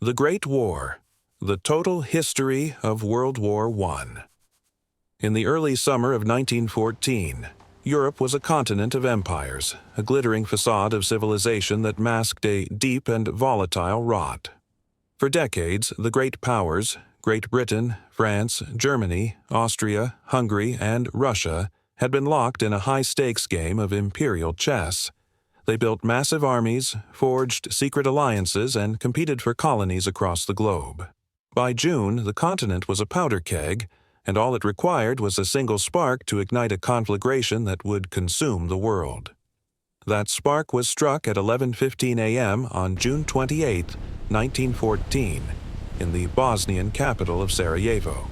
The Great War, the total history of World War I. In the early summer of 1914, Europe was a continent of empires, a glittering facade of civilization that masked a deep and volatile rot. For decades, the great powers, Great Britain, France, Germany, Austria, Hungary, and Russia, had been locked in a high-stakes game of imperial chess. They built massive armies, forged secret alliances, and competed for colonies across the globe. By June, the continent was a powder keg, and all it required was a single spark to ignite a conflagration that would consume the world. That spark was struck at 11:15 a.m. on June 28, 1914, in the Bosnian capital of Sarajevo.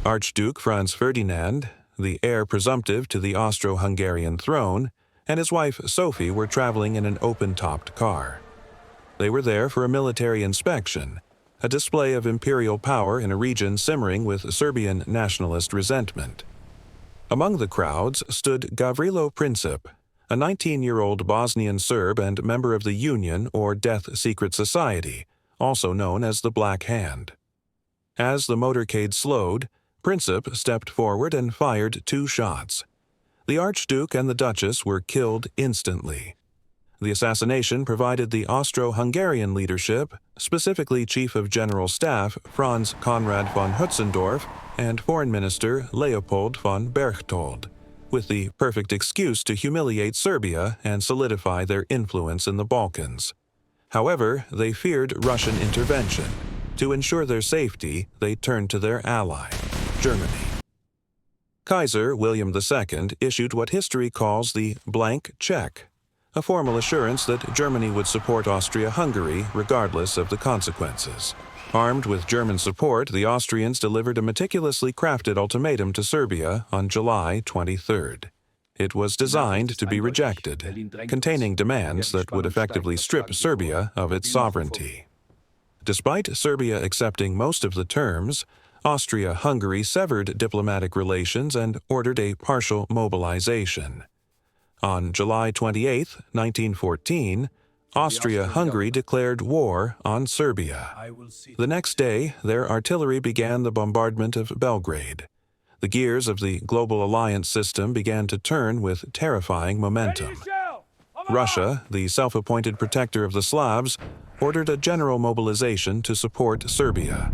Archduke Franz Ferdinand, the heir presumptive to the Austro-Hungarian throne, and his wife Sophie were traveling in an open-topped car. They were there for a military inspection, a display of imperial power in a region simmering with Serbian nationalist resentment. Among the crowds stood Gavrilo Princip, a 19-year-old Bosnian Serb and member of the Union or Death Secret Society, also known as the Black Hand. As the motorcade slowed, Princip stepped forward and fired 2 shots. The Archduke and the Duchess were killed instantly. The assassination provided the Austro-Hungarian leadership, specifically Chief of General Staff Franz Conrad von Hötzendorf and Foreign Minister Leopold von Berchtold, with the perfect excuse to humiliate Serbia and solidify their influence in the Balkans. However, they feared Russian intervention. To ensure their safety, they turned to their ally, Germany. Kaiser William II issued what history calls the blank check, a formal assurance that Germany would support Austria-Hungary regardless of the consequences. Armed with German support, the Austrians delivered a meticulously crafted ultimatum to Serbia on July 23. It was designed to be rejected, containing demands that would effectively strip Serbia of its sovereignty. Despite Serbia accepting most of the terms, Austria-Hungary severed diplomatic relations and ordered a partial mobilization. On July 28, 1914, Austria-Hungary declared war on Serbia. The next day, their artillery began the bombardment of Belgrade. The gears of the global alliance system began to turn with terrifying momentum. Russia, the self-appointed protector of the Slavs, ordered a general mobilization to support Serbia.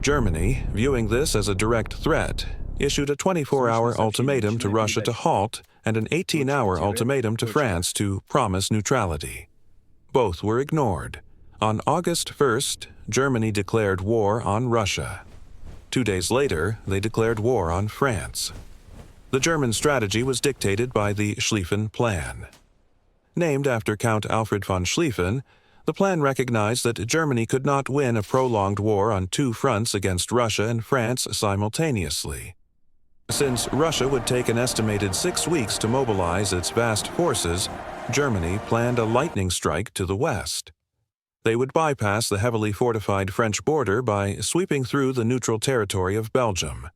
Germany, viewing this as a direct threat, issued a 24-hour ultimatum to Russia to halt and an 18-hour ultimatum to France to promise neutrality. Both were ignored. On August 1st, Germany declared war on Russia. 2 days later, they declared war on France. The German strategy was dictated by the Schlieffen Plan. Named after Count Alfred von Schlieffen, the plan recognized that Germany could not win a prolonged war on 2 fronts against Russia and France simultaneously. Since Russia would take an estimated 6 weeks to mobilize its vast forces, Germany planned a lightning strike to the west. They would bypass the heavily fortified French border by sweeping through the neutral territory of Belgium.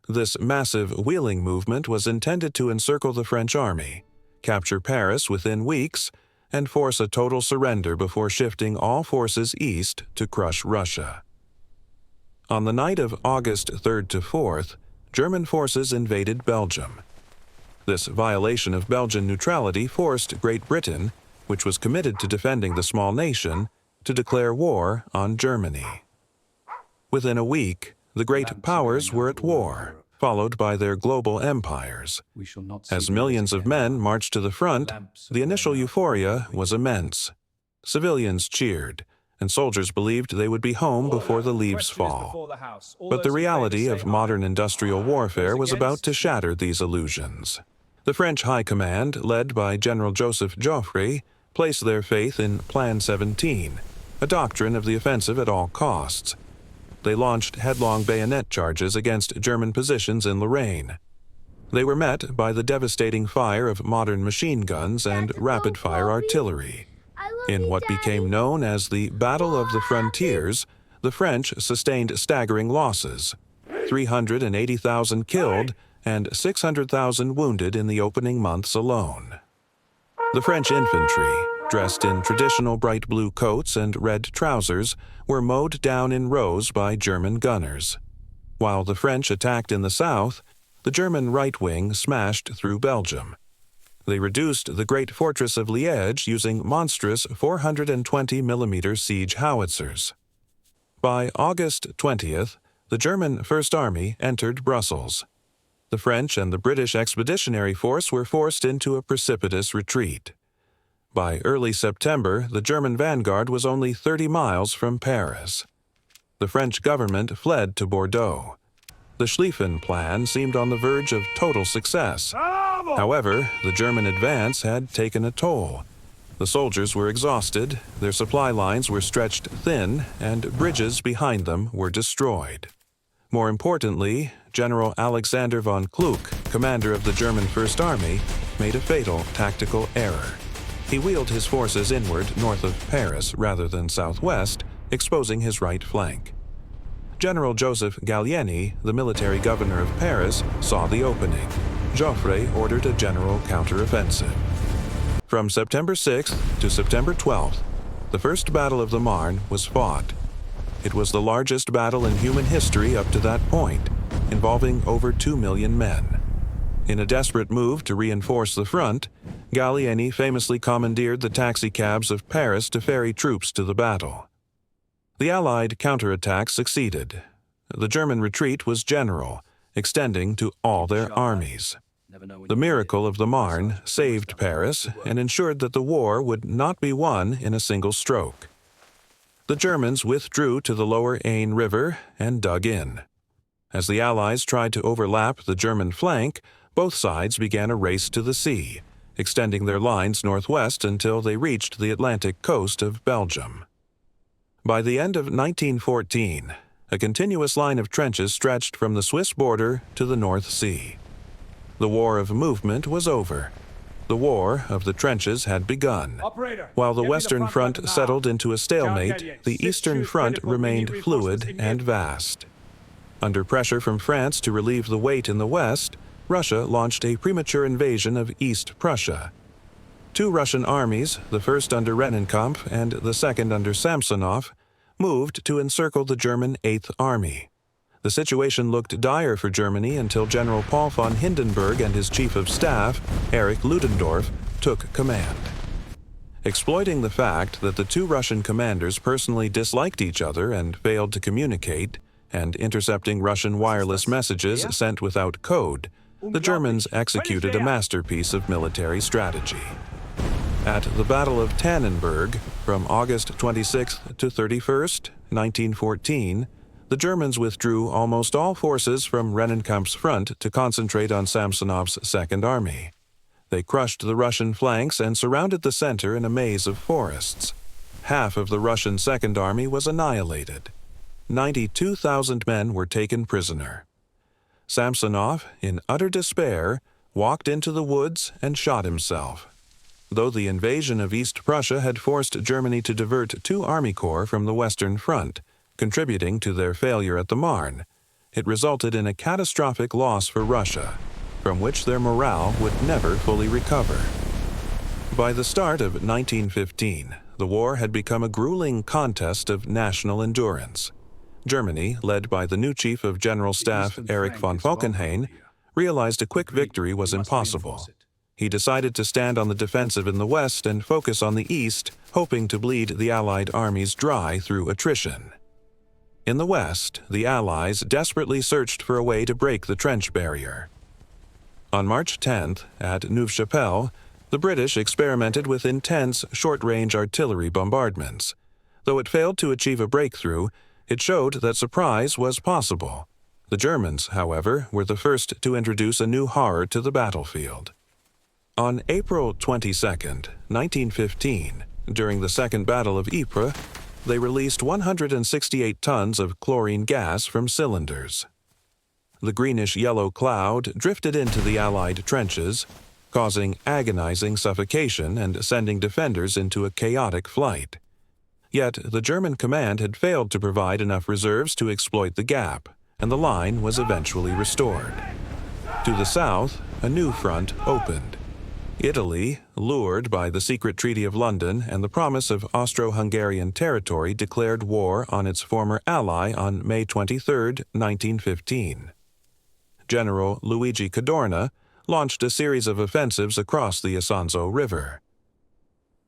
This massive wheeling movement was intended to encircle the French army, capture Paris within weeks, and force a total surrender before shifting all forces east to crush Russia. On the night of August 3rd to 4th, German forces invaded Belgium. This violation of Belgian neutrality forced Great Britain, which was committed to defending the small nation, to declare war on Germany. Within a week, the great powers were at war, followed by their global empires. As millions of men marched to the front, the initial euphoria was immense. Civilians cheered, and soldiers believed they would be home before the leaves fall. But the reality of modern industrial warfare was about to shatter these illusions. The French High Command, led by General Joseph Joffre, placed their faith in Plan 17, a doctrine of the offensive at all costs. They launched headlong bayonet charges against German positions in Lorraine. They were met by the devastating fire of modern machine guns and rapid-fire artillery. In what became known as the Battle of the Frontiers, the French sustained staggering losses: 380,000 killed and 600,000 wounded in the opening months alone. The French infantry, dressed in traditional bright blue coats and red trousers, were mowed down in rows by German gunners. While the French attacked in the south, the German right wing smashed through Belgium. They reduced the great fortress of Liège using monstrous 420mm siege howitzers. By August 20th, the German First Army entered Brussels. The French and the British Expeditionary Force were forced into a precipitous retreat. By early September, the German vanguard was only 30 miles from Paris. The French government fled to Bordeaux. The Schlieffen Plan seemed on the verge of total success. However, the German advance had taken a toll. The soldiers were exhausted, their supply lines were stretched thin, and bridges behind them were destroyed. More importantly, General Alexander von Kluck, commander of the German First Army, made a fatal tactical error. He wheeled his forces inward north of Paris rather than southwest, exposing his right flank. General Joseph Gallieni, the military governor of Paris, saw the opening. Joffre ordered a general counteroffensive. From September 6th to September 12th, the First Battle of the Marne was fought. It was the largest battle in human history up to that point, involving over 2 million men. In a desperate move to reinforce the front, Gallieni famously commandeered the taxicabs of Paris to ferry troops to the battle. The Allied counterattack succeeded. The German retreat was general, extending to all their armies. The miracle of the Marne saved Paris and ensured that the war would not be won in a single stroke. The Germans withdrew to the lower Aisne River and dug in. As the Allies tried to overlap the German flank, both sides began a race to the sea, extending their lines northwest until they reached the Atlantic coast of Belgium. By the end of 1914, a continuous line of trenches stretched from the Swiss border to the North Sea. The war of movement was over. The war of the trenches had begun. While the Western Front settled into a stalemate, the Eastern Front remained fluid and vast. Under pressure from France to relieve the weight in the West, Russia launched a premature invasion of East Prussia. Two Russian armies, the first under Rennenkampf and the second under Samsonov, moved to encircle the German Eighth Army. The situation looked dire for Germany until General Paul von Hindenburg and his chief of staff, Erich Ludendorff, took command. Exploiting the fact that the two Russian commanders personally disliked each other and failed to communicate, and intercepting Russian wireless messages sent without code, the Germans executed a masterpiece of military strategy. At the Battle of Tannenberg, from August 26th to 31st, 1914, the Germans withdrew almost all forces from Rennenkampf's front to concentrate on Samsonov's Second Army. They crushed the Russian flanks and surrounded the center in a maze of forests. Half of the Russian Second Army was annihilated. 92,000 men were taken prisoner. Samsonov, in utter despair, walked into the woods and shot himself. Though the invasion of East Prussia had forced Germany to divert two army corps from the Western Front, contributing to their failure at the Marne, it resulted in a catastrophic loss for Russia, from which their morale would never fully recover. By the start of 1915, the war had become a grueling contest of national endurance. Germany, led by the new Chief of General Staff Erich von Falkenhayn, realized a quick victory was impossible. He decided to stand on the defensive in the west and focus on the east, hoping to bleed the Allied armies dry through attrition. In the west, the Allies desperately searched for a way to break the trench barrier. On March 10th, at Neuve-Chapelle, the British experimented with intense short-range artillery bombardments. Though it failed to achieve a breakthrough, it showed that surprise was possible. The Germans, however, were the first to introduce a new horror to the battlefield. On April 22, 1915, during the Second Battle of Ypres, they released 168 tons of chlorine gas from cylinders. The greenish-yellow cloud drifted into the Allied trenches, causing agonizing suffocation and sending defenders into a chaotic flight. Yet the German command had failed to provide enough reserves to exploit the gap, and the line was eventually restored. To the south, a new front opened. Italy, lured by the secret Treaty of London and the promise of Austro-Hungarian territory, declared war on its former ally on May 23, 1915. General Luigi Cadorna launched a series of offensives across the Isonzo River.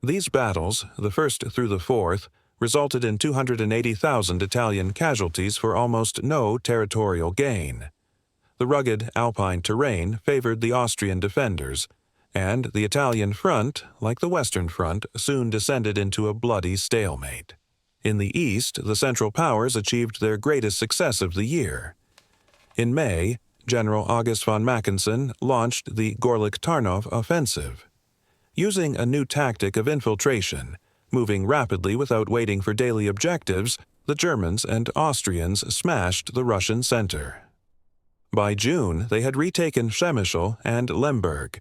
These battles, the first through the fourth, resulted in 280,000 Italian casualties for almost no territorial gain. The rugged alpine terrain favored the Austrian defenders, and the Italian front, like the Western Front, soon descended into a bloody stalemate. In the east, the Central Powers achieved their greatest success of the year. In May, General August von Mackensen launched the Gorlich-Tarnów offensive. Using a new tactic of infiltration, moving rapidly without waiting for daily objectives, the Germans and Austrians smashed the Russian center. By June, they had retaken Przemyśl and Lemberg.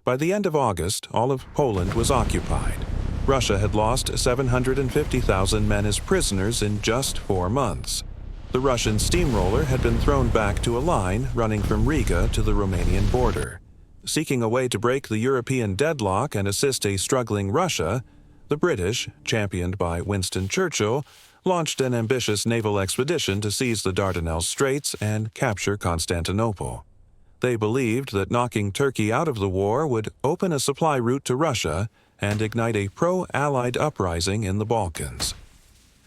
By the end of August, all of Poland was occupied. Russia had lost 750,000 men as prisoners in just 4 months. The Russian steamroller had been thrown back to a line running from Riga to the Romanian border. Seeking a way to break the European deadlock and assist a struggling Russia, the British, championed by Winston Churchill, launched an ambitious naval expedition to seize the Dardanelles Straits and capture Constantinople. They believed that knocking Turkey out of the war would open a supply route to Russia and ignite a pro-Allied uprising in the Balkans.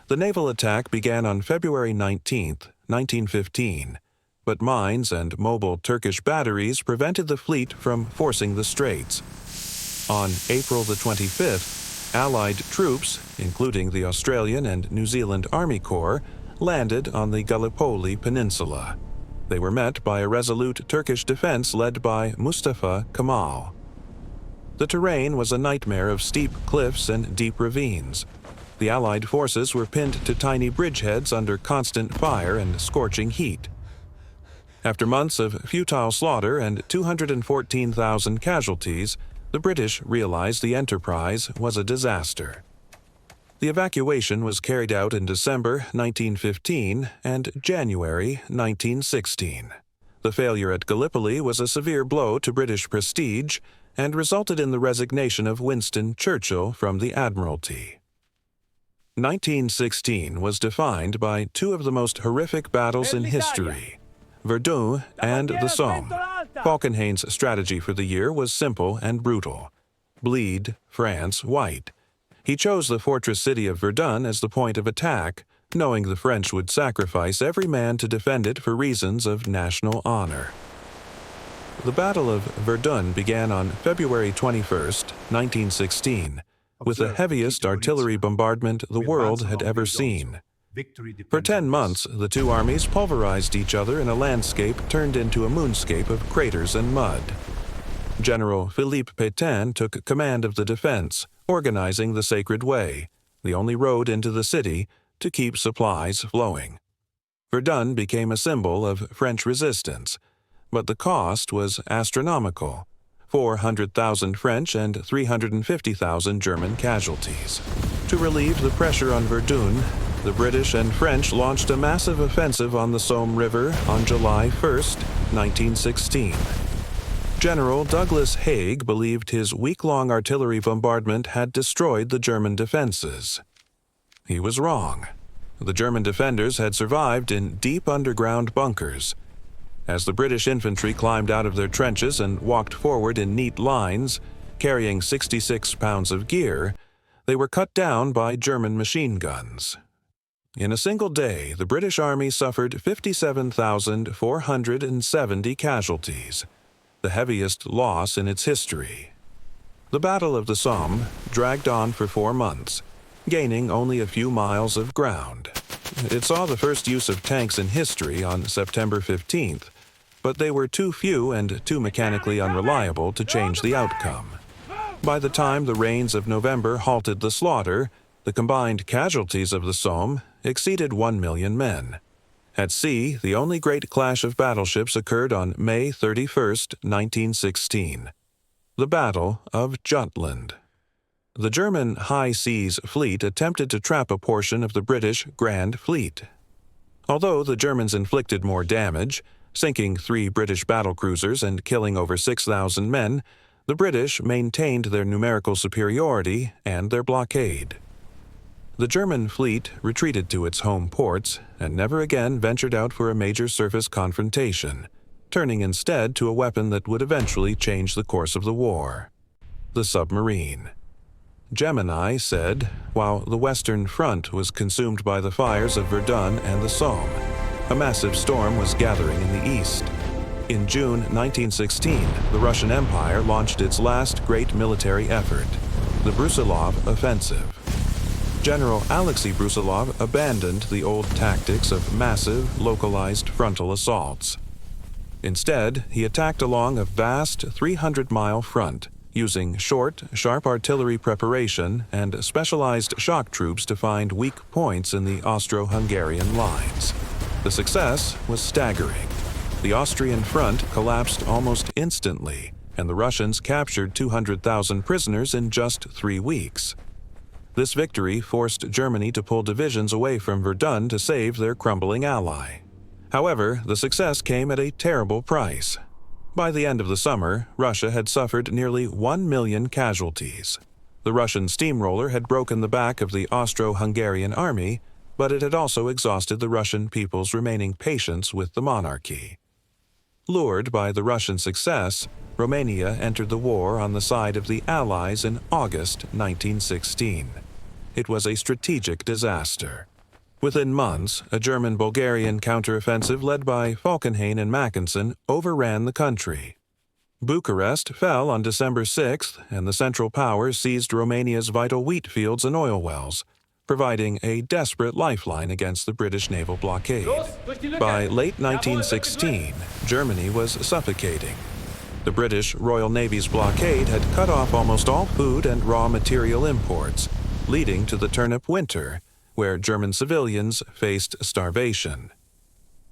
The naval attack began on February 19, 1915, but mines and mobile Turkish batteries prevented the fleet from forcing the straits. On April the 25th, Allied troops, including the Australian and New Zealand Army Corps, landed on the Gallipoli Peninsula. They were met by a resolute Turkish defense led by Mustafa Kemal. The terrain was a nightmare of steep cliffs and deep ravines. The Allied forces were pinned to tiny bridgeheads under constant fire and scorching heat. After months of futile slaughter and 214,000 casualties, the British realized the enterprise was a disaster. The evacuation was carried out in December 1915 and January 1916. The failure at Gallipoli was a severe blow to British prestige and resulted in the resignation of Winston Churchill from the Admiralty. 1916 was defined by two of the most horrific battles in history, Verdun and the Somme. Falkenhayn's strategy for the year was simple and brutal. Bleed France white. He chose the fortress city of Verdun as the point of attack, knowing the French would sacrifice every man to defend it for reasons of national honor. The Battle of Verdun began on February 21, 1916, with the heaviest artillery bombardment the world had ever seen. For 10 months, the two armies pulverized each other in a landscape turned into a moonscape of craters and mud. General Philippe Pétain took command of the defense, organizing the Sacred Way, the only road into the city, to keep supplies flowing. Verdun became a symbol of French resistance, but the cost was astronomical: 400,000 French and 350,000 German casualties. To relieve the pressure on Verdun, the British and French launched a massive offensive on the Somme River on July 1, 1916. General Douglas Haig believed his week-long artillery bombardment had destroyed the German defenses. He was wrong. The German defenders had survived in deep underground bunkers. As the British infantry climbed out of their trenches and walked forward in neat lines, carrying 66 pounds of gear, they were cut down by German machine guns. In a single day, the British Army suffered 57,470 casualties, the heaviest loss in its history. The Battle of the Somme dragged on for 4 months, gaining only a few miles of ground. It saw the first use of tanks in history on September 15th, but they were too few and too mechanically unreliable to change the outcome. By the time the rains of November halted the slaughter, the combined casualties of the Somme exceeded 1 million men. At sea, the only great clash of battleships occurred on May 31, 1916, the Battle of Jutland. The German High Seas Fleet attempted to trap a portion of the British Grand Fleet. Although the Germans inflicted more damage, sinking 3 British battlecruisers and killing over 6,000 men, The British maintained their numerical superiority and their blockade. The German fleet retreated to its home ports and never again ventured out for a major surface confrontation, turning instead to a weapon that would eventually change the course of the war: the submarine. Gemini said, while the Western Front was consumed by the fires of Verdun and the Somme, a massive storm was gathering in the east. In June 1916, the Russian Empire launched its last great military effort, the Brusilov Offensive. General Alexei Brusilov abandoned the old tactics of massive, localized frontal assaults. Instead, he attacked along a vast 300-mile front, using short, sharp artillery preparation and specialized shock troops to find weak points in the Austro-Hungarian lines. The success was staggering. The Austrian front collapsed almost instantly, and the Russians captured 200,000 prisoners in just 3 weeks. This victory forced Germany to pull divisions away from Verdun to save their crumbling ally. However, the success came at a terrible price. By the end of the summer, Russia had suffered nearly 1 million casualties. The Russian steamroller had broken the back of the Austro-Hungarian army, but it had also exhausted the Russian people's remaining patience with the monarchy. Lured by the Russian success, Romania entered the war on the side of the Allies in August 1916. It was a strategic disaster. Within months, a German-Bulgarian counteroffensive led by Falkenhayn and Mackensen overran the country. Bucharest fell on December 6th, and the Central Powers seized Romania's vital wheat fields and oil wells, providing a desperate lifeline against the British naval blockade. By late 1916, Germany was suffocating. The British Royal Navy's blockade had cut off almost all food and raw material imports, leading to the turnip winter, where German civilians faced starvation.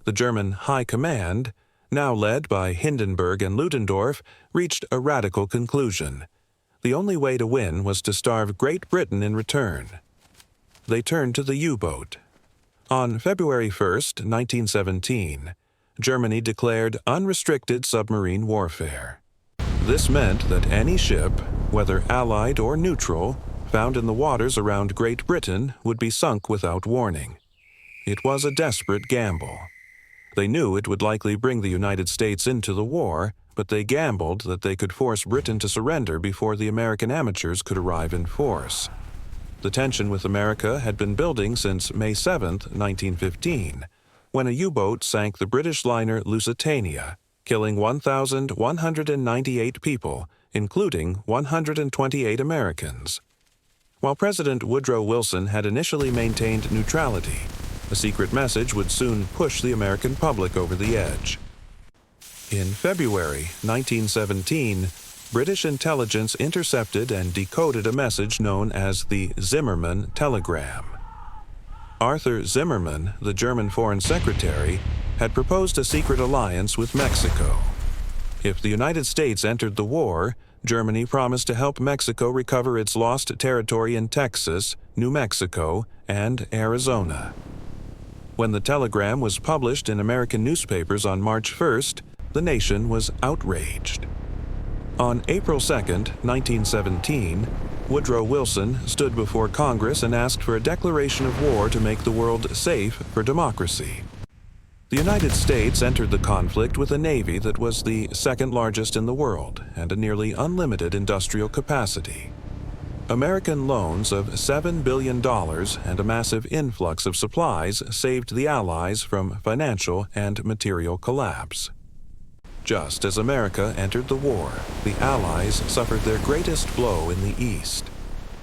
The German High Command, now led by Hindenburg and Ludendorff, reached a radical conclusion. The only way to win was to starve Great Britain in return. They turned to the U-boat. On February 1st, 1917, Germany declared unrestricted submarine warfare. This meant that any ship, whether Allied or neutral, found in the waters around Great Britain would be sunk without warning. It was a desperate gamble. They knew it would likely bring the United States into the war, but they gambled that they could force Britain to surrender before the American amateurs could arrive in force. The tension with America had been building since May 7, 1915, when a U-boat sank the British liner Lusitania, killing 1,198 people, including 128 Americans. While President Woodrow Wilson had initially maintained neutrality, a secret message would soon push the American public over the edge. In February 1917, British intelligence intercepted and decoded a message known as the Zimmermann telegram. Arthur Zimmermann, the German Foreign Secretary, had proposed a secret alliance with Mexico. If the United States entered the war, Germany promised to help Mexico recover its lost territory in Texas, New Mexico, and Arizona. When the telegram was published in American newspapers on March 1st, the nation was outraged. On April 2, 1917, Woodrow Wilson stood before Congress and asked for a declaration of war to make the world safe for democracy. The United States entered the conflict with a navy that was the second largest in the world and a nearly unlimited industrial capacity. American loans of $7 billion and a massive influx of supplies saved the Allies from financial and material collapse. Just as America entered the war, the Allies suffered their greatest blow in the East.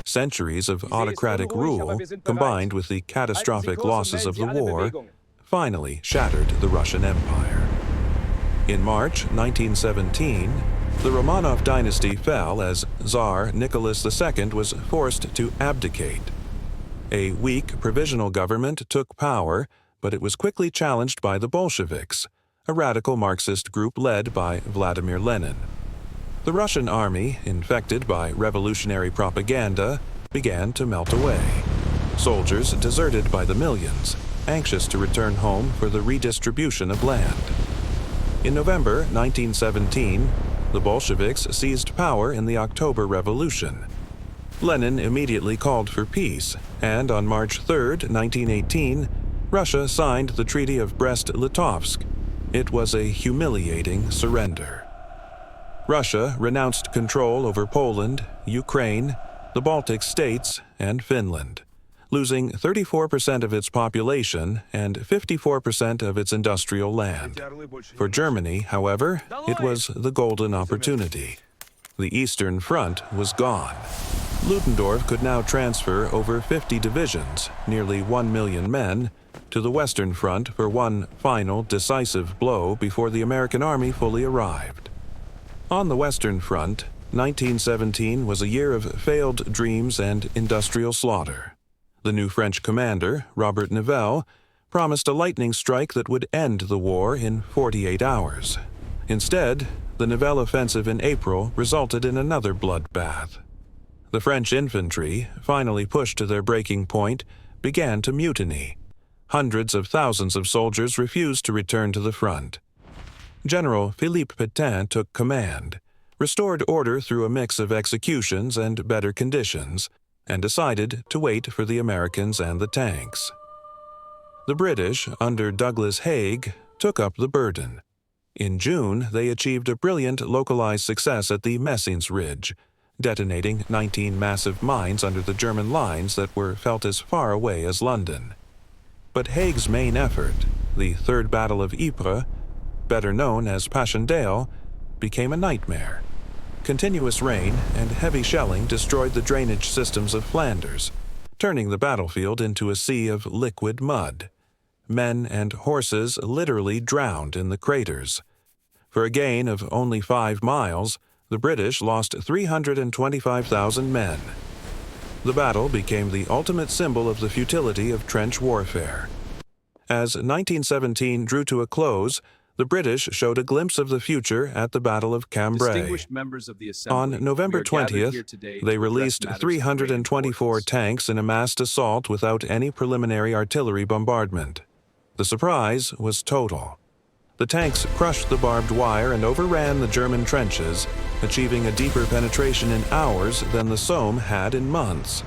Centuries of autocratic rule, combined with the catastrophic losses of the war, finally shattered the Russian Empire. In March 1917, the Romanov dynasty fell as Tsar Nicholas II was forced to abdicate. A weak provisional government took power, but it was quickly challenged by the Bolsheviks, a radical Marxist group led by Vladimir Lenin. The Russian army, infected by revolutionary propaganda, began to melt away. Soldiers deserted by the millions, anxious to return home for the redistribution of land. In November 1917, The Bolsheviks seized power in the October Revolution. Lenin immediately called for peace, and on March 3, 1918, Russia signed the Treaty of Brest-Litovsk. It was a humiliating surrender. Russia renounced control over Poland, Ukraine, the Baltic states, and Finland, losing 34% of its population and 54% of its industrial land. For Germany, however, it was the golden opportunity. The Eastern Front was gone. Ludendorff could now transfer over 50 divisions, nearly 1 million men, to the Western Front for one final decisive blow before the American army fully arrived. On the Western Front, 1917 was a year of failed dreams and industrial slaughter. The new French commander, Robert Nivelle, promised a lightning strike that would end the war in 48 hours. Instead, the Nivelle offensive in April resulted in another bloodbath. The French infantry, finally pushed to their breaking point, began to mutiny. Hundreds of thousands of soldiers refused to return to the front. General Philippe Pétain took command, restored order through a mix of executions and better conditions, and decided to wait for the Americans and the tanks. The British, under Douglas Haig, took up the burden. In June, they achieved a brilliant localized success at the Messines Ridge, detonating 19 massive mines under the German lines that were felt as far away as London. But Haig's main effort, the Third Battle of Ypres, better known as Passchendaele, became a nightmare. Continuous rain and heavy shelling destroyed the drainage systems of Flanders, turning the battlefield into a sea of liquid mud. Men and horses literally drowned in the craters. For a gain of only 5 miles, the British lost 325,000 men. The battle became the ultimate symbol of the futility of trench warfare. As 1917 drew to a close, the British showed a glimpse of the future at the Battle of Cambrai. On November 20th, they released 324 tanks in a massed assault without any preliminary artillery bombardment. The surprise was total. The tanks crushed the barbed wire and overran the German trenches, achieving a deeper penetration in hours than the Somme had in months.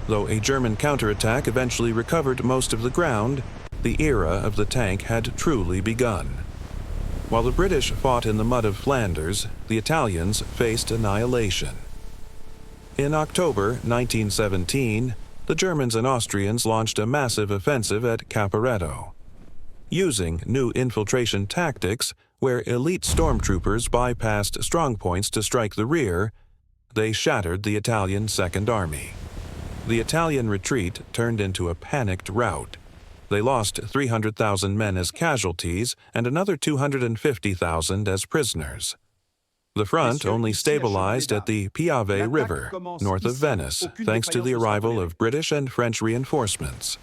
Though a German counterattack eventually recovered most of the ground, the era of the tank had truly begun. While the British fought in the mud of Flanders, the Italians faced annihilation. In October 1917, the Germans and Austrians launched a massive offensive at Caporetto. Using new infiltration tactics, where elite stormtroopers bypassed strongpoints to strike the rear, they shattered the Italian Second Army. The Italian retreat turned into a panicked rout. They lost 300,000 men as casualties and another 250,000 as prisoners. The front only stabilized at the Piave River, north of Venice, thanks to the arrival of British and French reinforcements.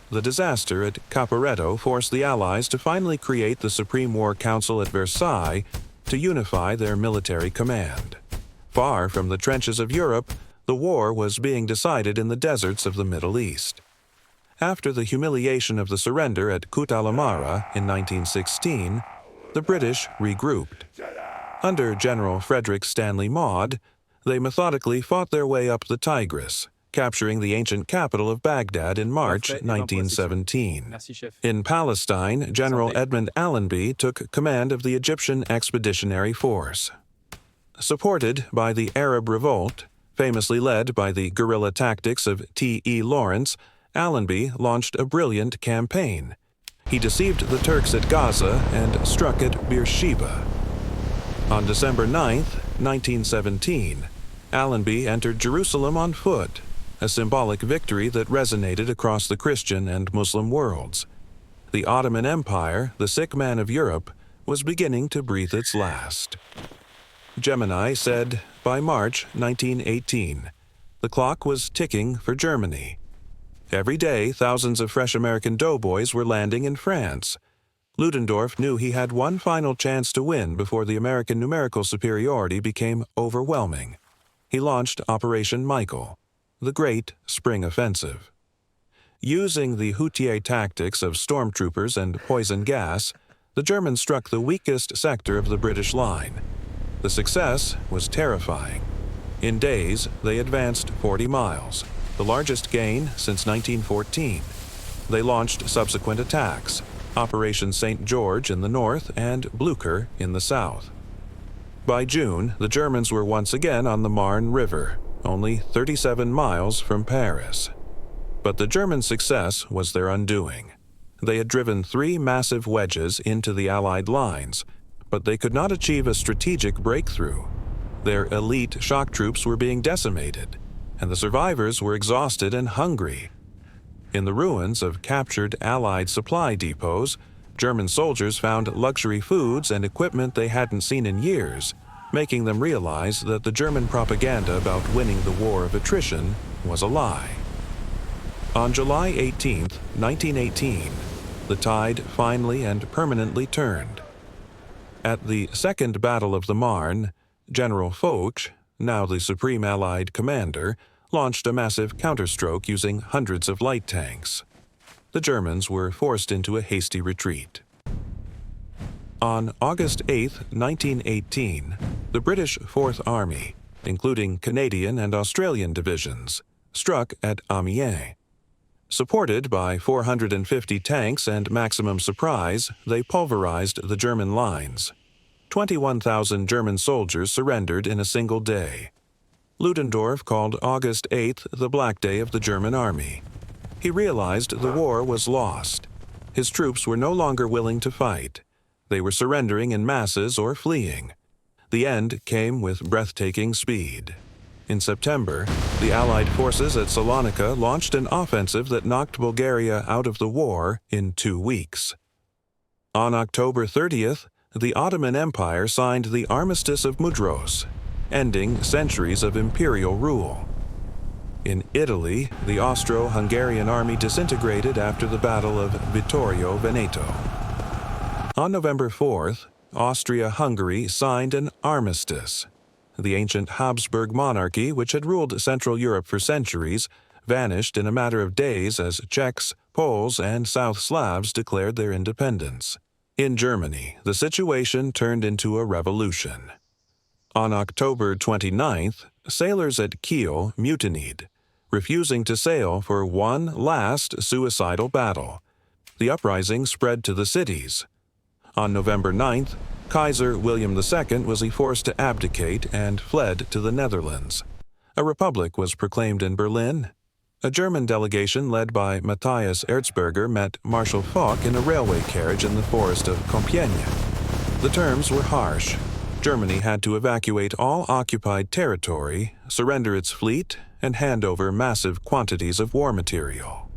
The disaster at Caporetto forced the Allies to finally create the Supreme War Council at Versailles to unify their military command. Far from the trenches of Europe, the war was being decided in the deserts of the Middle East. After the humiliation of the surrender at Kut al-Amara in 1916, the British regrouped. Under General Frederick Stanley Maude, they methodically fought their way up the Tigris, capturing the ancient capital of Baghdad in March 1917. In Palestine, General Edmund Allenby took command of the Egyptian Expeditionary Force. Supported by the Arab Revolt, famously led by the guerrilla tactics of T.E. Lawrence, Allenby launched a brilliant campaign. He deceived the Turks at Gaza and struck at Beersheba. On December 9, 1917, Allenby entered Jerusalem on foot, a symbolic victory that resonated across the Christian and Muslim worlds. The Ottoman Empire, the sick man of Europe, was beginning to breathe its last. Gemini said, by March 1918, the clock was ticking for Germany. Every day, thousands of fresh American doughboys were landing in France. Ludendorff knew he had one final chance to win before the American numerical superiority became overwhelming. He launched Operation Michael, the Great Spring Offensive. Using the Hutier tactics of stormtroopers and poison gas, the Germans struck the weakest sector of the British line. The success was terrifying. In days, they advanced 40 miles, the largest gain since 1914. They launched subsequent attacks, Operation St. George in the north and Blücher in the south. By June, the Germans were once again on the Marne River, only 37 miles from Paris. But the German success was their undoing. They had driven 3 massive wedges into the Allied lines, but they could not achieve a strategic breakthrough. Their elite shock troops were being decimated, and the survivors were exhausted and hungry. In the ruins of captured Allied supply depots, German soldiers found luxury foods and equipment they hadn't seen in years, making them realize that the German propaganda about winning the war of attrition was a lie. On July 18, 1918, the tide finally and permanently turned. At the Second Battle of the Marne, General Foch, now the Supreme Allied Commander, launched a massive counterstroke using hundreds of light tanks. The Germans were forced into a hasty retreat. On August 8, 1918, the British Fourth Army, including Canadian and Australian divisions, struck at Amiens. Supported by 450 tanks and maximum surprise, they pulverized the German lines. 21,000 German soldiers surrendered in a single day. Ludendorff called August 8th the Black Day of the German Army. He realized the war was lost. His troops were no longer willing to fight. They were surrendering in masses or fleeing. The end came with breathtaking speed. In September, the Allied forces at Salonika launched an offensive that knocked Bulgaria out of the war in 2 weeks. On October 30th, the Ottoman Empire signed the Armistice of Mudros, ending centuries of imperial rule. In Italy, the Austro-Hungarian army disintegrated after the Battle of Vittorio Veneto. On November 4th, Austria-Hungary signed an armistice. The ancient Habsburg monarchy, which had ruled Central Europe for centuries, vanished in a matter of days as Czechs, Poles, and South Slavs declared their independence. In Germany, the situation turned into a revolution. On October 29th, sailors at Kiel mutinied, refusing to sail for one last suicidal battle. The uprising spread to the cities. On November 9th, Kaiser William II was forced to abdicate and fled to the Netherlands. A republic was proclaimed in Berlin. A German delegation led by Matthias Erzberger met Marshal Foch in a railway carriage in the forest of Compiègne. The terms were harsh. Germany had to evacuate all occupied territory, surrender its fleet, and hand over massive quantities of war material.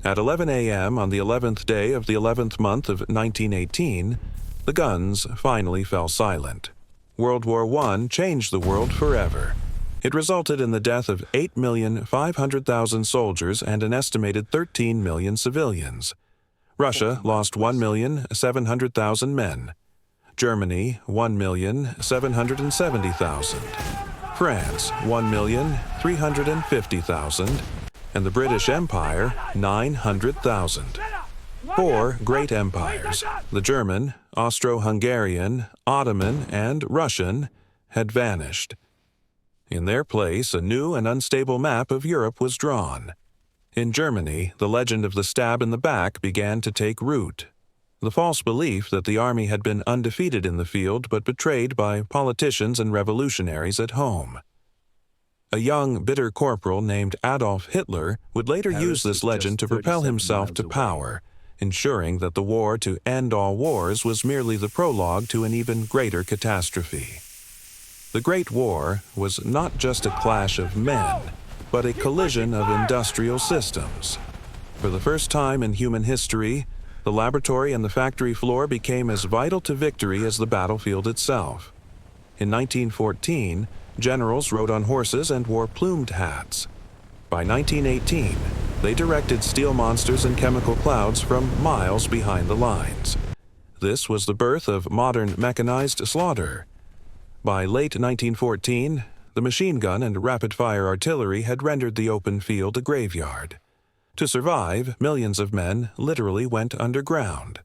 At 11 a.m. on the 11th day of the 11th month of 1918, the guns finally fell silent. World War I changed the world forever. It resulted in the death of 8,500,000 soldiers and an estimated 13 million civilians. Russia lost 1,700,000 men. Germany, 1,770,000. France, 1,350,000. And the British Empire, 900,000. 4 great empires, the German, Austro-Hungarian, Ottoman, and Russian, had vanished. In their place, a new and unstable map of Europe was drawn. In Germany, the legend of the stab in the back began to take root. The false belief that the army had been undefeated in the field but betrayed by politicians and revolutionaries at home. A young, bitter corporal named Adolf Hitler would later use this legend to propel himself to power, ensuring that the war to end all wars was merely the prologue to an even greater catastrophe. The Great War was not just a clash of men, but a collision of industrial systems. For the first time in human history, the laboratory and the factory floor became as vital to victory as the battlefield itself. In 1914, generals rode on horses and wore plumed hats. By 1918, they directed steel monsters and chemical clouds from miles behind the lines. This was the birth of modern mechanized slaughter. By late 1914, the machine gun and rapid-fire artillery had rendered the open field a graveyard. To survive, millions of men literally went underground.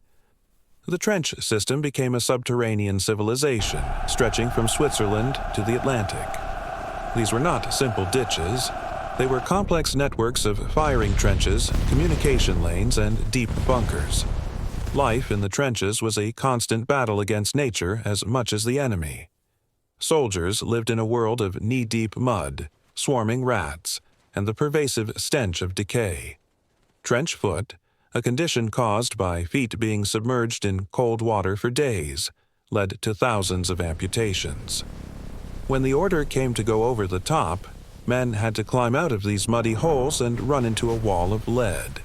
The trench system became a subterranean civilization, stretching from Switzerland to the Atlantic. These were not simple ditches. They were complex networks of firing trenches, communication lanes, and deep bunkers. Life in the trenches was a constant battle against nature as much as the enemy. Soldiers lived in a world of knee-deep mud, swarming rats, and the pervasive stench of decay. Trench foot, a condition caused by feet being submerged in cold water for days, led to thousands of amputations. When the order came to go over the top, men had to climb out of these muddy holes and run into a wall of lead.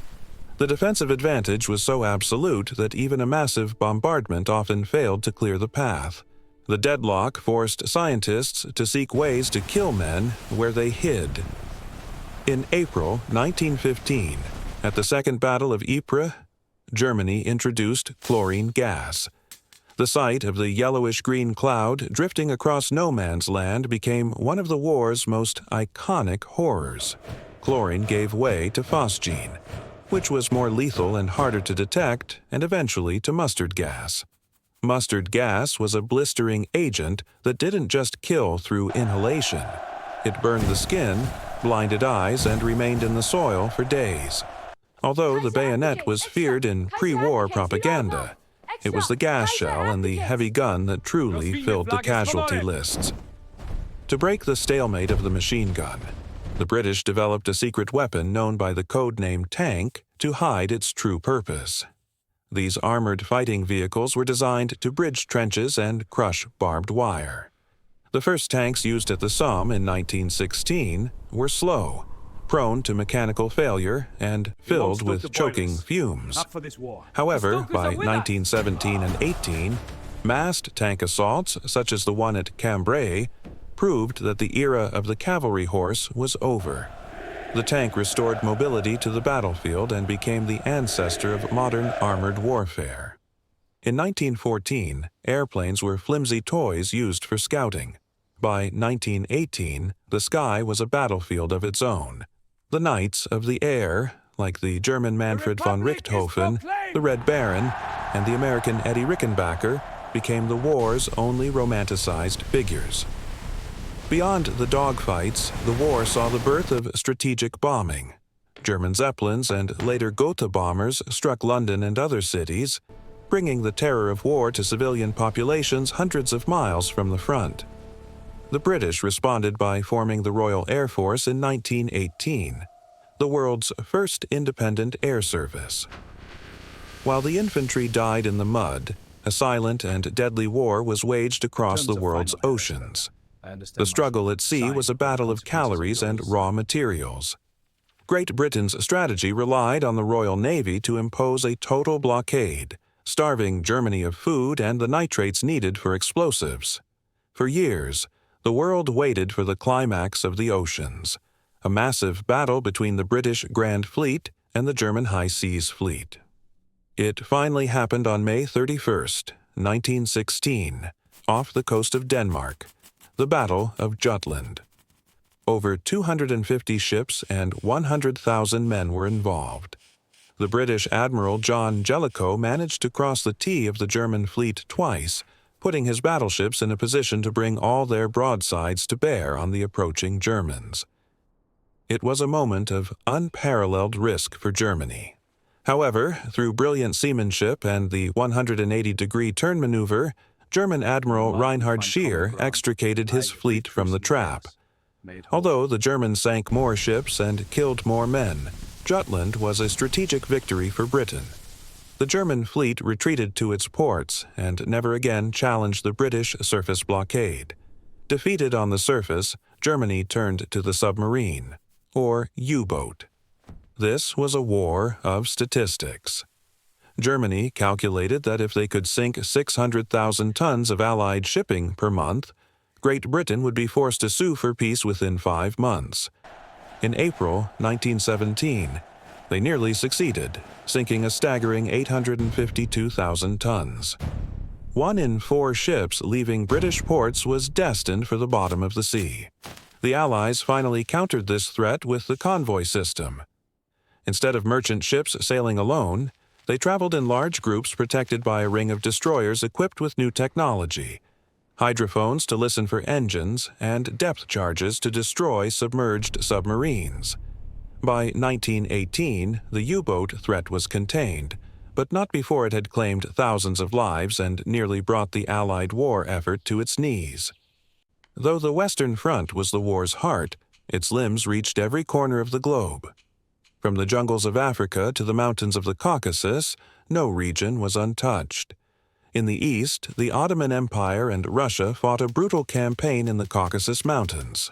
The defensive advantage was so absolute that even a massive bombardment often failed to clear the path. The deadlock forced scientists to seek ways to kill men where they hid. In April 1915, at the Second Battle of Ypres, Germany introduced chlorine gas. The sight of the yellowish-green cloud drifting across no man's land became one of the war's most iconic horrors. Chlorine gave way to phosgene, which was more lethal and harder to detect, and eventually to mustard gas. Mustard gas was a blistering agent that didn't just kill through inhalation. It burned the skin, blinded eyes, and remained in the soil for days. Although the bayonet was feared in pre-war propaganda, it was the gas shell and the heavy gun that truly filled the casualty lists. To break the stalemate of the machine gun, the British developed a secret weapon known by the code name tank to hide its true purpose. These armored fighting vehicles were designed to bridge trenches and crush barbed wire. The first tanks used at the Somme in 1916 were slow, prone to mechanical failure, and filled with choking fumes. However, by 1917 and 18, massed tank assaults, such as the one at Cambrai, proved that the era of the cavalry horse was over. The tank restored mobility to the battlefield and became the ancestor of modern armored warfare. In 1914, airplanes were flimsy toys used for scouting. By 1918, the sky was a battlefield of its own. The Knights of the Air, like the German Manfred von Richthofen, the Red Baron, and the American Eddie Rickenbacker, became the war's only romanticized figures. Beyond the dogfights, the war saw the birth of strategic bombing. German Zeppelins and later Gotha bombers struck London and other cities, bringing the terror of war to civilian populations hundreds of miles from the front. The British responded by forming the Royal Air Force in 1918, the world's first independent air service. While the infantry died in the mud, a silent and deadly war was waged across the world's oceans. The struggle at sea was a battle of calories and raw materials. Great Britain's strategy relied on the Royal Navy to impose a total blockade, starving Germany of food and the nitrates needed for explosives. For years, the world waited for the climax of the oceans, a massive battle between the British Grand Fleet and the German High Seas Fleet. It finally happened on May 31st, 1916, off the coast of Denmark, the Battle of Jutland. Over 250 ships and 100,000 men were involved. The British Admiral John Jellicoe managed to cross the T of the German fleet twice, putting his battleships in a position to bring all their broadsides to bear on the approaching Germans. It was a moment of unparalleled risk for Germany. However, through brilliant seamanship and the 180-degree turn maneuver, German Admiral Reinhard Scheer extricated his fleet from the trap. Although the Germans sank more ships and killed more men, Jutland was a strategic victory for Britain. The German fleet retreated to its ports and never again challenged the British surface blockade. Defeated on the surface, Germany turned to the submarine, or U-boat. This was a war of statistics. Germany calculated that if they could sink 600,000 tons of Allied shipping per month, Great Britain would be forced to sue for peace within 5 months. In April 1917, they nearly succeeded, sinking a staggering 852,000 tons. 1 in 4 ships leaving British ports was destined for the bottom of the sea. The Allies finally countered this threat with the convoy system. Instead of merchant ships sailing alone, They traveled in large groups protected by a ring of destroyers equipped with new technology, hydrophones to listen for engines, and depth charges to destroy submerged submarines. By 1918, the U-boat threat was contained, but not before it had claimed thousands of lives and nearly brought the Allied war effort to its knees. Though the Western Front was the war's heart, its limbs reached every corner of the globe. From the jungles of Africa to the mountains of the Caucasus, no region was untouched. In the east, the Ottoman Empire and Russia fought a brutal campaign in the Caucasus Mountains.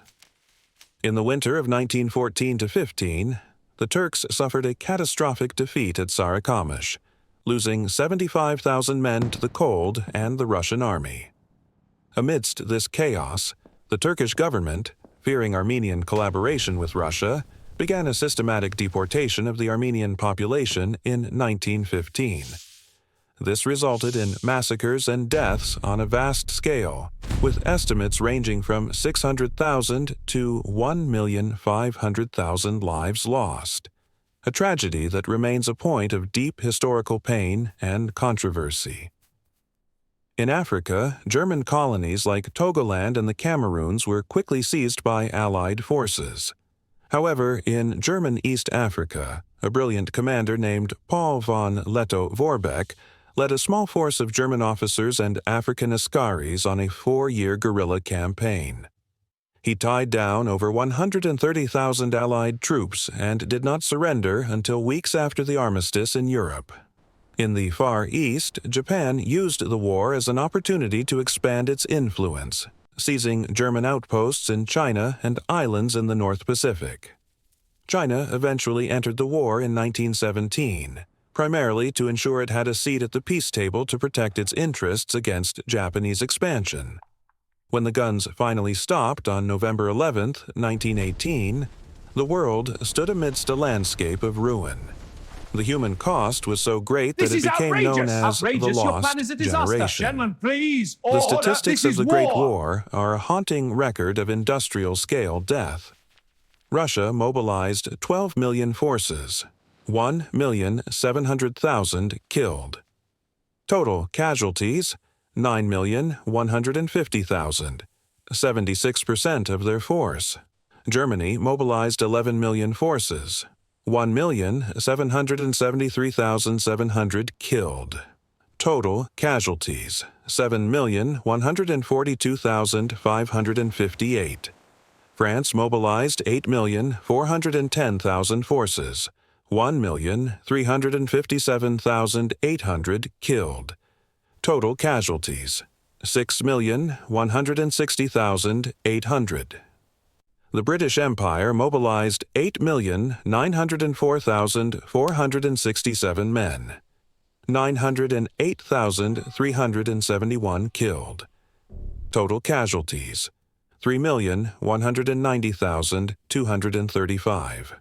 In the winter of 1914-15, the Turks suffered a catastrophic defeat at Sarıkamış, losing 75,000 men to the cold and the Russian army. Amidst this chaos, the Turkish government, fearing Armenian collaboration with Russia, began a systematic deportation of the Armenian population in 1915. This resulted in massacres and deaths on a vast scale, with estimates ranging from 600,000 to 1,500,000 lives lost, a tragedy that remains a point of deep historical pain and controversy. In Africa, German colonies like Togoland and the Cameroons were quickly seized by Allied forces. However, in German East Africa, a brilliant commander named Paul von Lettow-Vorbeck led a small force of German officers and African askaris on a 4-year guerrilla campaign. He tied down over 130,000 Allied troops and did not surrender until weeks after the armistice in Europe. In the Far East, Japan used the war as an opportunity to expand its influence, seizing German outposts in China and islands in the North Pacific. China eventually entered the war in 1917, primarily to ensure it had a seat at the peace table to protect its interests against Japanese expansion. When the guns finally stopped on November 11, 1918, the world stood amidst a landscape of ruin. The human cost was so great that it became known as the Lost Generation. Gentlemen, please. The statistics of the Great War are a haunting record of industrial-scale death. Russia mobilized 12 million forces, 1,700,000 killed. Total casualties, 9,150,000, 76% of their force. Germany mobilized 11 million forces, 1,773,700 killed. Total casualties, 7,142,558. France mobilized 8,410,000 forces, 1,357,800 killed. Total casualties, 6,160,800. The British Empire mobilized 8,904,467 men, 908,371 killed. Total casualties, 3,190,235.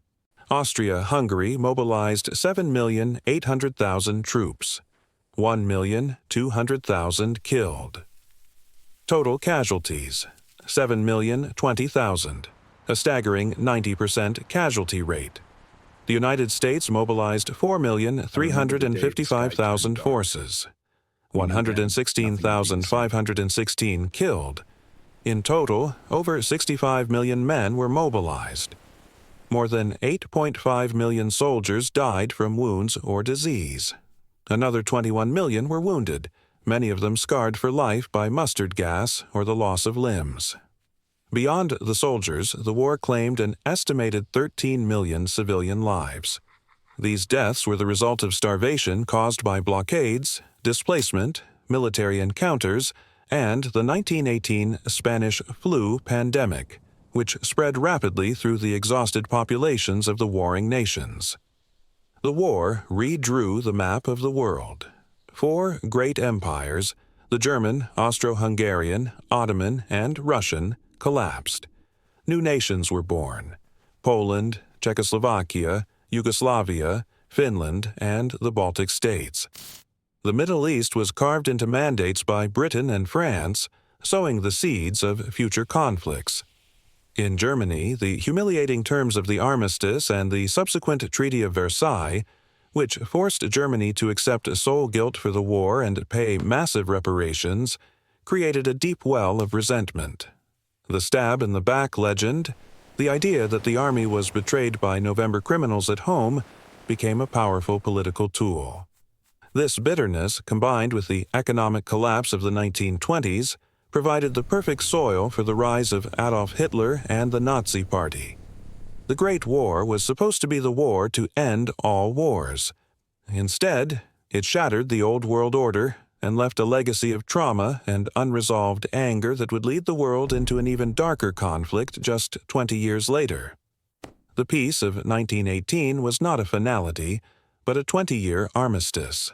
Austria-Hungary mobilized 7,800,000 troops, 1,200,000 killed. Total casualties, 7,020,000, a staggering 90% casualty rate. The United States mobilized 4,355,000 forces, 116,516 killed. In total, over 65 million men were mobilized. More than 8.5 million soldiers died from wounds or disease. Another 21 million were wounded, many of them scarred for life by mustard gas or the loss of limbs. Beyond the soldiers, the war claimed an estimated 13 million civilian lives. These deaths were the result of starvation caused by blockades, displacement, military encounters, and the 1918 Spanish flu pandemic, which spread rapidly through the exhausted populations of the warring nations. The war redrew the map of the world. 4 great empires, the German, Austro-Hungarian, Ottoman, and Russian, collapsed. New nations were born: Poland, Czechoslovakia, Yugoslavia, Finland, and the Baltic states. The Middle East was carved into mandates by Britain and France, sowing the seeds of future conflicts. In Germany, the humiliating terms of the armistice and the subsequent Treaty of Versailles which forced Germany to accept sole guilt for the war and pay massive reparations, created a deep well of resentment. The stab in the back legend, the idea that the army was betrayed by November criminals at home, became a powerful political tool. This bitterness, combined with the economic collapse of the 1920s, provided the perfect soil for the rise of Adolf Hitler and the Nazi Party. The Great War was supposed to be the war to end all wars. Instead, it shattered the old world order and left a legacy of trauma and unresolved anger that would lead the world into an even darker conflict just 20 years later. The peace of 1918 was not a finality, but a 20-year armistice.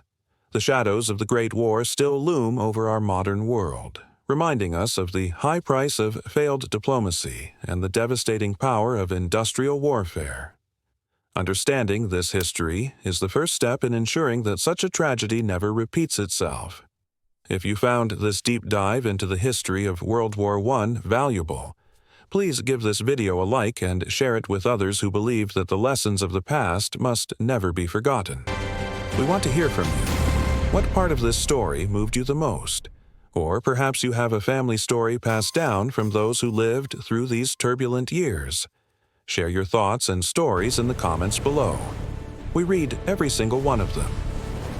The shadows of the Great War still loom over our modern world, reminding us of the high price of failed diplomacy and the devastating power of industrial warfare. Understanding this history is the first step in ensuring that such a tragedy never repeats itself. If you found this deep dive into the history of World War I valuable, please give this video a like and share it with others who believe that the lessons of the past must never be forgotten. We want to hear from you. What part of this story moved you the most? Or perhaps you have a family story passed down from those who lived through these turbulent years. Share your thoughts and stories in the comments below. We read every single one of them.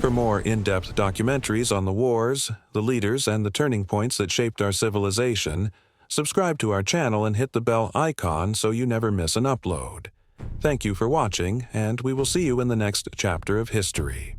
For more in-depth documentaries on the wars, the leaders, and the turning points that shaped our civilization, subscribe to our channel and hit the bell icon so you never miss an upload. Thank you for watching, and we will see you in the next chapter of history.